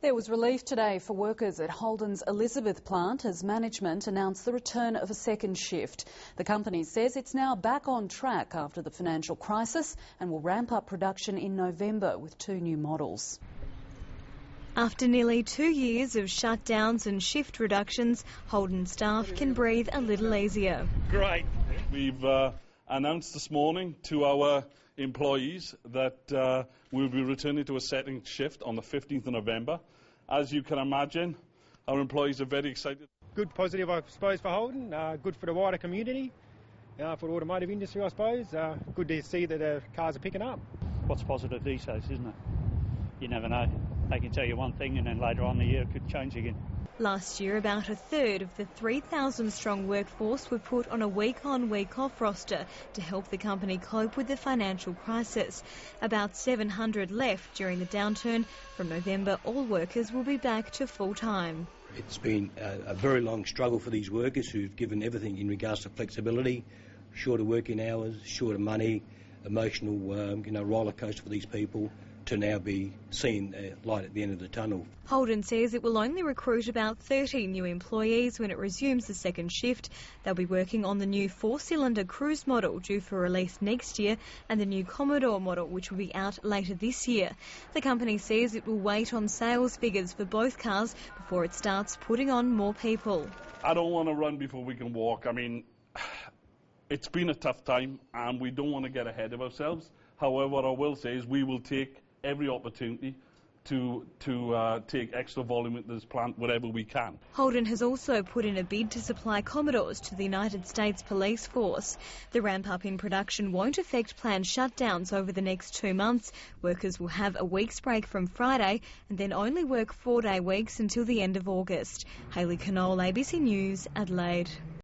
There was relief today for workers at Holden's Elizabeth plant as management announced the return of a second shift. The company says it's now back on track after the financial crisis and will ramp up production in November with 2 new models. After nearly 2 years of shutdowns and shift reductions, Holden staff can breathe a little easier. Great. We've announced this morning to our employees that we'll be returning to a second shift on the 15th of November. As you can imagine, our employees are very excited. Good positive, I suppose, for Holden, good for the wider community, for the automotive industry, I suppose. Good to see that cars are picking up. What's positive these days, isn't it? You never know. They can tell you one thing and then later on in the year it could change again. Last year, about a third of the 3,000-strong workforce were put on a week-on, week-off roster to help the company cope with the financial crisis. About 700 left during the downturn. From November, all workers will be back to full-time. It's been a very long struggle for these workers who've given everything in regards to flexibility, shorter working hours, shorter money, emotional roller coaster for these people, to now be seeing light at the end of the tunnel. Holden says it will only recruit about 30 new employees when it resumes the second shift. They'll be working on the new 4-cylinder cruise model due for release next year and the new Commodore model, which will be out later this year. The company says it will wait on sales figures for both cars before it starts putting on more people. I don't want to run before we can walk. I mean, it's been a tough time and we don't want to get ahead of ourselves. However, what I will say is we will take every opportunity to take extra volume into this plant wherever we can. Holden has also put in a bid to supply Commodores to the United States Police Force. The ramp-up in production won't affect planned shutdowns over the next 2 months. Workers will have a week's break from Friday and then only work 4-day weeks until the end of August. Hayley Canole, ABC News, Adelaide.